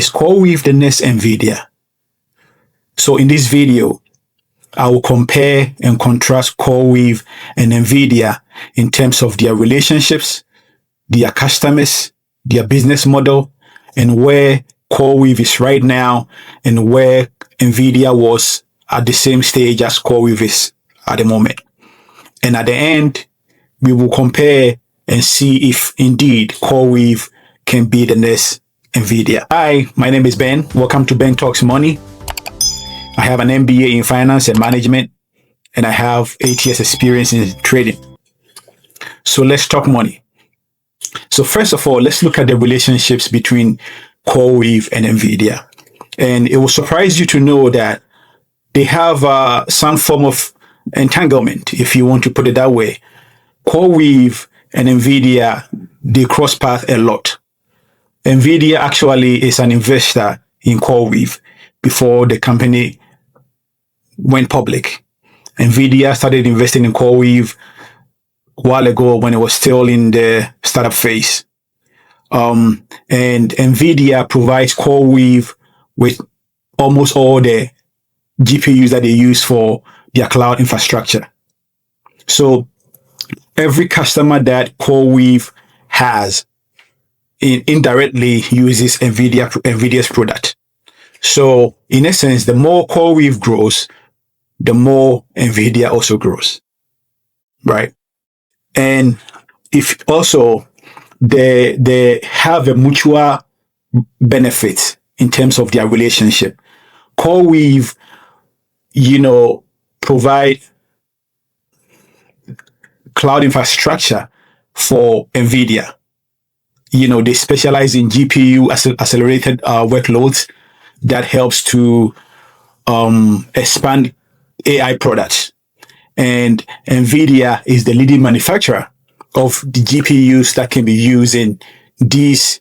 is CoreWeave the next Nvidia? So in this video, I will compare and contrast CoreWeave and Nvidia in terms of their relationships, their customers, their business model, and where CoreWeave is right now and where Nvidia was at the same stage as CoreWeave is at the moment. And at the end, we will compare and see if indeed CoreWeave can be the next Nvidia. Hi, my name is Ben. Welcome to Ben Talks Money. I have an MBA in finance and management, and I have 8 years experience in trading. So let's talk money. So first of all, let's look at the relationships between CoreWeave and Nvidia. And it will surprise you to know that they have some form of entanglement, if you want to put it that way. CoreWeave and Nvidia, they cross paths a lot. Nvidia actually is an investor in CoreWeave before the company went public. Nvidia started investing in CoreWeave a while ago when it was still in the startup phase. And Nvidia provides CoreWeave with almost all the GPUs that they use for their cloud infrastructure. So every customer that CoreWeave has indirectly uses Nvidia's product. So in essence, the more CoreWeave grows, the more Nvidia also grows, right? And if also they have a mutual benefit in terms of their relationship. CoreWeave, provide cloud infrastructure for Nvidia. They specialize in GPU accelerated workloads that helps to expand AI products. And Nvidia is the leading manufacturer of the GPUs that can be used in these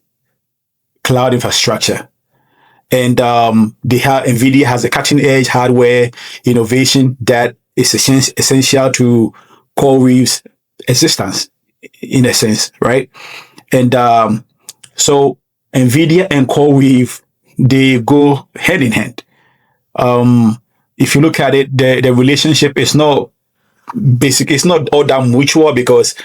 cloud infrastructure. And Nvidia has a cutting-edge hardware innovation that is essential to CoreWeave's existence, in a sense, right? And so Nvidia and CoreWeave, they go hand in hand. If you look at it, the relationship is not basic. It's not all that mutual because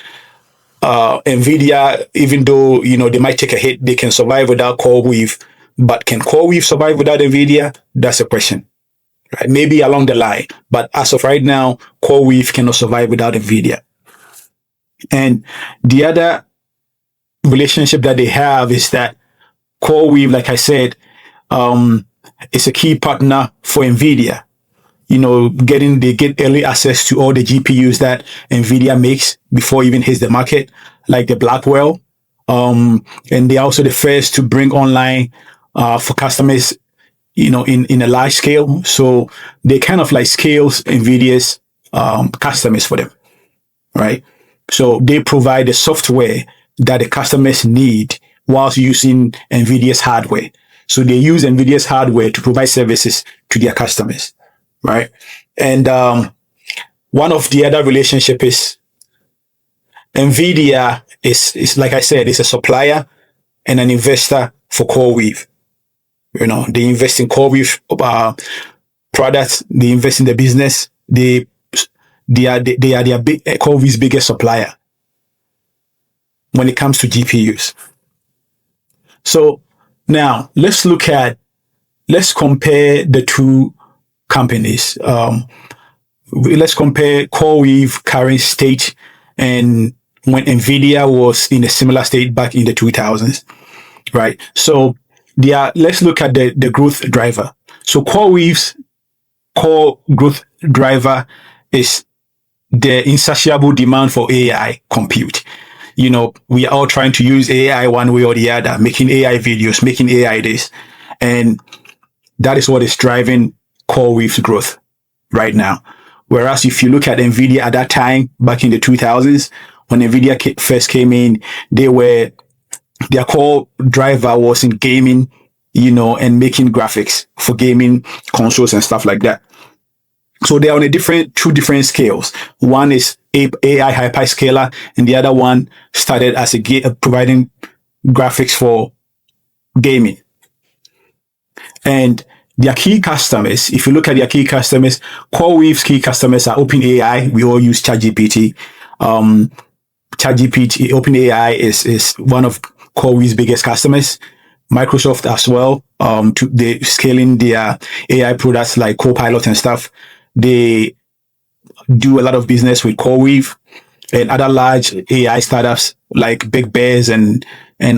Nvidia, even though they might take a hit, they can survive without CoreWeave. But can CoreWeave survive without Nvidia? That's a question, right? Maybe along the line, but as of right now, CoreWeave cannot survive without Nvidia. And the other relationship that they have is that CoreWeave, like I said, is a key partner for Nvidia. They get early access to all the GPUs that Nvidia makes before it even hits the market, like the Blackwell. And they're also the first to bring online for customers, in a large scale. So they kind of like scales Nvidia's customers for them, right? So they provide the software that the customers need whilst using Nvidia's hardware. So they use Nvidia's hardware to provide services to their customers, right? And one of the other relationship is Nvidia is like I said, is a supplier and an investor for CoreWeave. They invest in CoreWeave products. They invest in the business. They are their CoreWeave's biggest supplier when it comes to GPUs. So now let's compare the two companies. Let's compare CoreWeave current state and when Nvidia was in a similar state back in the 2000s, right? So let's look at the growth driver. So CoreWeave's core growth driver is the insatiable demand for AI compute. We are all trying to use AI one way or the other, making AI videos, making AI this. And that is what is driving CoreWeave's growth right now. Whereas if you look at Nvidia at that time, back in the 2000s, when Nvidia first came in, their core driver was in gaming, and making graphics for gaming consoles and stuff like that. So they are on two different scales. One is AI Hyperscaler, and the other one started as providing graphics for gaming. And their key customers, if you look at their key customers, CoreWeave's key customers are OpenAI. We all use ChatGPT. ChatGPT, OpenAI is one of CoreWeave's biggest customers. Microsoft as well. They scaling their AI products like Copilot and stuff. They do a lot of business with CoreWeave and other large AI startups like Big Bears and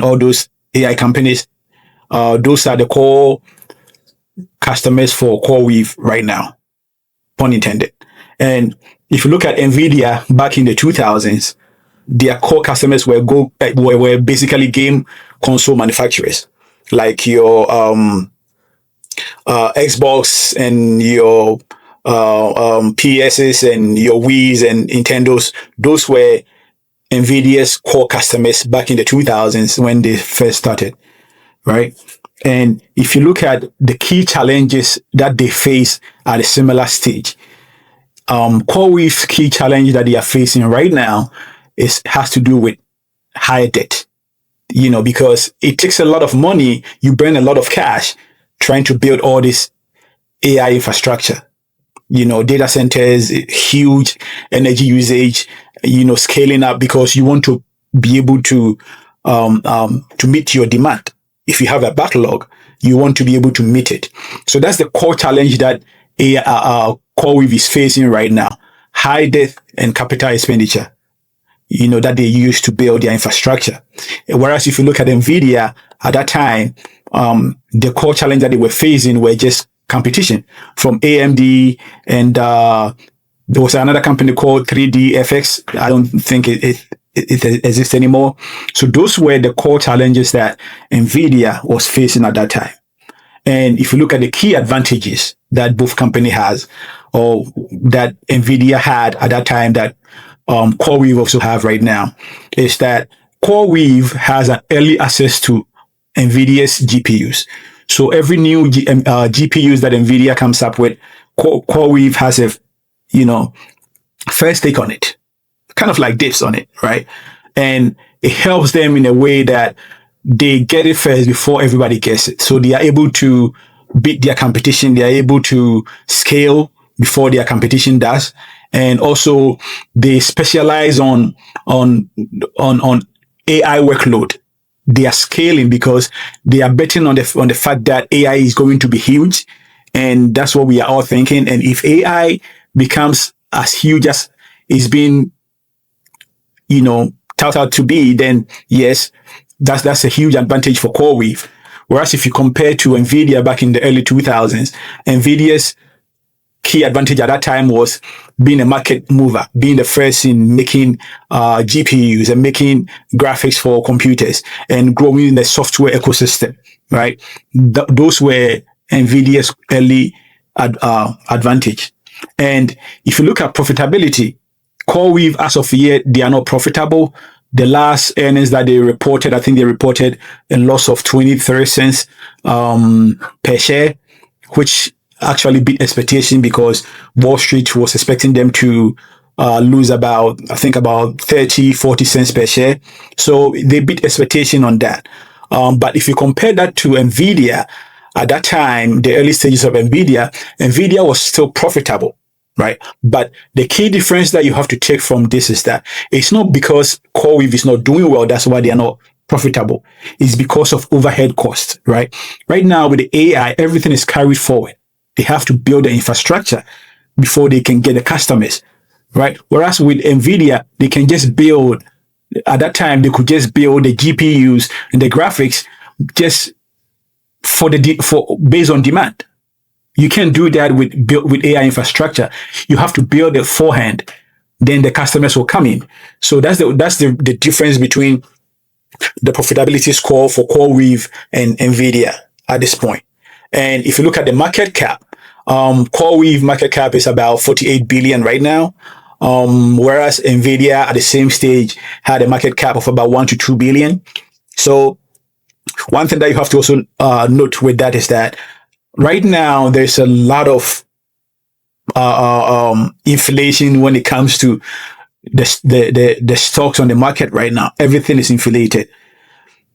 all those AI companies. Those are the core customers for CoreWeave right now, pun intended. And if you look at Nvidia back in the 2000s, their core customers were basically game console manufacturers, like your Xbox and your PSs and your Wii's and Nintendos. Those were Nvidia's core customers back in the 2000s when they first started, right? And if you look at the key challenges that they face at a similar stage, CoreWeave's key challenge that they are facing right now has to do with high debt. Because it takes a lot of money, you burn a lot of cash trying to build all this AI infrastructure. Data centers, huge energy usage, scaling up because you want to be able to meet your demand. If you have a backlog, you want to be able to meet it. So that's the core challenge that CoreWeave is facing right now. High debt and capital expenditure, that they use to build their infrastructure. Whereas if you look at Nvidia at that time, the core challenge that they were facing were just competition from AMD, and there was another company called 3DFX. I don't think it exists anymore. So those were the core challenges that Nvidia was facing at that time. And if you look at the key advantages that both company has, or that Nvidia had at that time, that CoreWeave also have right now, is that CoreWeave has an early access to Nvidia's GPUs. So every new GPUs that Nvidia comes up with, CoreWeave has a, first take on it, kind of like dips on it, right? And it helps them in a way that they get it first before everybody gets it. So they are able to beat their competition. They are able to scale before their competition does. And also they specialize on AI workload. They are scaling because they are betting on the fact that AI is going to be huge. And that's what we are all thinking. And if AI becomes as huge as it's been, touted to be, then yes, that's a huge advantage for CoreWeave. Whereas if you compare to Nvidia back in the early 2000s, Nvidia's key advantage at that time was being a market mover, being the first in making GPUs and making graphics for computers and growing the software ecosystem, right? Those were Nvidia's early advantage. And if you look at profitability, CoreWeave, as of yet, they are not profitable. The last earnings that they reported, I think they reported a loss of 23 cents per share, which actually beat expectation because Wall Street was expecting them to lose about 30, 40 cents per share. So they beat expectation on that. But if you compare that to Nvidia, at that time, the early stages of Nvidia was still profitable, right? But the key difference that you have to take from this is that it's not because CoreWeave is not doing well, that's why they are not profitable. It's because of overhead costs, right? Right now with the AI, everything is carried forward. They have to build the infrastructure before they can get the customers, right? Whereas with Nvidia, they can just build, at that time, they could just build the GPUs and the graphics just for based on demand. You can't do that with AI infrastructure. You have to build it beforehand, then the customers will come in. So that's the difference between the profitability score for CoreWeave and Nvidia at this point. And if you look at the market cap, CoreWeave market cap is about 48 billion right now. Whereas Nvidia at the same stage had a market cap of about 1 to 2 billion. So one thing that you have to also note with that is that right now there's a lot of inflation when it comes to the stocks on the market right now. Everything is inflated.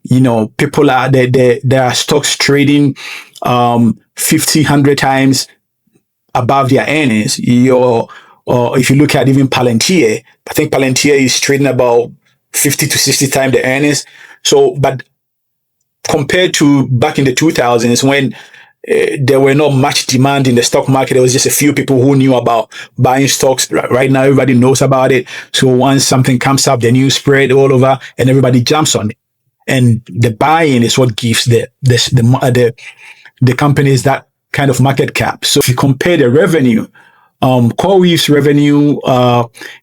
People are there are stocks trading 50, 100 times above their earnings. Or if you look at even Palantir, I think Palantir is trading about 50 to 60 times the earnings. So, but compared to back in the 2000s when there were not much demand in the stock market, there was just a few people who knew about buying stocks. Right now, everybody knows about it. So once something comes up, the news spread all over and everybody jumps on it. And the buy-in is what gives the companies that kind of market cap. So if you compare the revenue, CoreWeave's revenue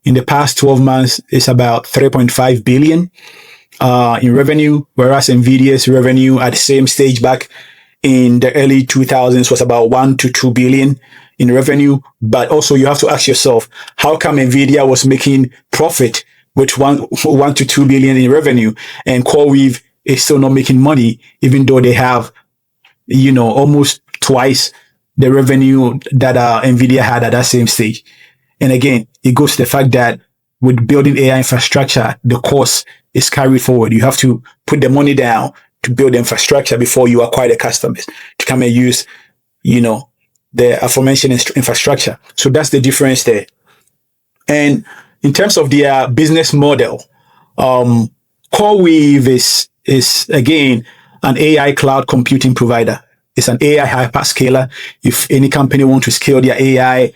in the past 12 months is about 3.5 billion in revenue, whereas Nvidia's revenue at the same stage back in the early 2000s was about 1 to 2 billion in revenue. But also you have to ask yourself, how come Nvidia was making profit with 1 to 2 billion in revenue and CoreWeave is still not making money, even though they have, almost twice the revenue that Nvidia had at that same stage. And again, it goes to the fact that with building AI infrastructure, the cost is carried forward. You have to put the money down to build the infrastructure before you acquire the customers to come and use, the aforementioned infrastructure. So that's the difference there. And in terms of their business model, CoreWeave is again an AI cloud computing provider. It's an AI hyperscaler. If any company wants to scale their AI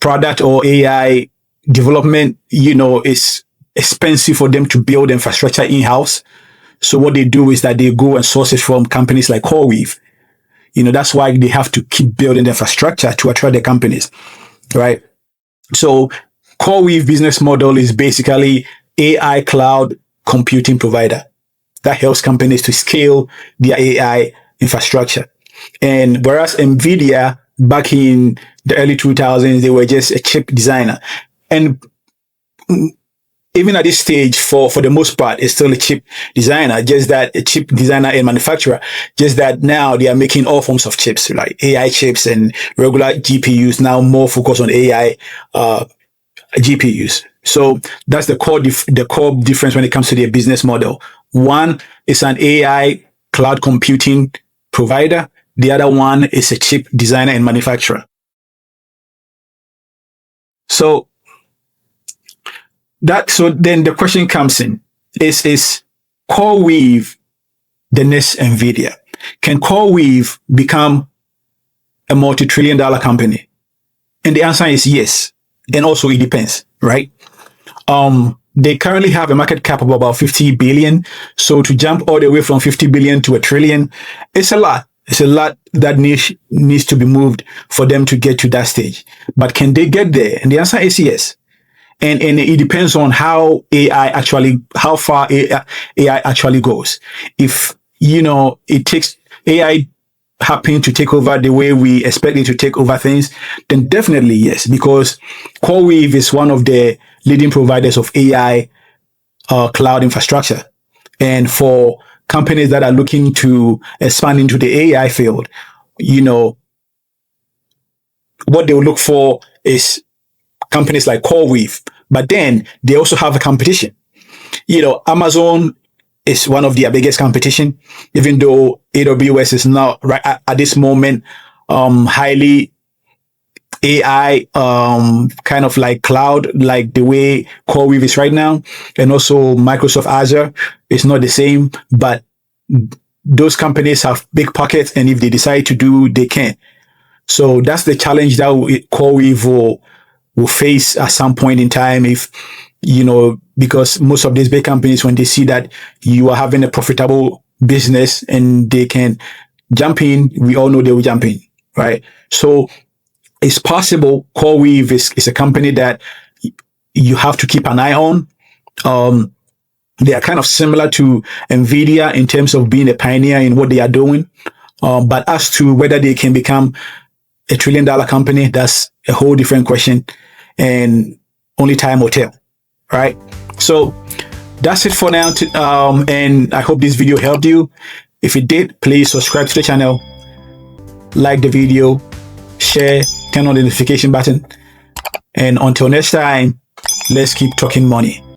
product or AI development, it's expensive for them to build infrastructure in-house. So what they do is that they go and source it from companies like CoreWeave. That's why they have to keep building the infrastructure to attract the companies, right? So CoreWeave business model is basically AI cloud computing provider that helps companies to scale their AI infrastructure. And whereas Nvidia back in the early 2000s, they were just a chip designer. And even at this stage, for the most part, it's still a chip designer, just that a chip designer and manufacturer, just that now they are making all forms of chips, like AI chips and regular GPUs, now more focused on AI GPUs. So that's the core difference when it comes to their business model. One is an AI cloud computing provider. The other one is a chip designer and manufacturer. So then the question comes in, is CoreWeave the next Nvidia? Can CoreWeave become a multi-trillion-dollar company? And the answer is yes. And also it depends, right? They currently have a market cap of about 50 billion. So to jump all the way from 50 billion to a trillion, it's a lot. It's a lot that needs to be moved for them to get to that stage. But can they get there? And the answer is yes. And it depends on how far AI actually goes. If, it takes AI happen to take over the way we expect it to take over things, then definitely yes, because CoreWeave is one of the leading providers of AI cloud infrastructure. And for companies that are looking to expand into the AI field, what they will look for is companies like CoreWeave. But then they also have a competition. Amazon is one of their biggest competition, even though AWS is not right at this moment highly AI kind of like cloud, like the way CoreWeave is right now. And also Microsoft Azure is not the same, but those companies have big pockets, and if they decide to do, they can. So that's the challenge that CoreWeave will face at some point in time, if because most of these big companies, when they see that you are having a profitable business and they can jump in, we all know they will jump in, right? So it's possible CoreWeave is a company that you have to keep an eye on. They are kind of similar to Nvidia in terms of being a pioneer in what they are doing. But as to whether they can become a $1 trillion company, that's a whole different question, and only time will tell, right? So that's it for now. And I hope this video helped you. If it did, please subscribe to the channel, like the video, share, turn on the notification button. And until next time, let's keep talking money.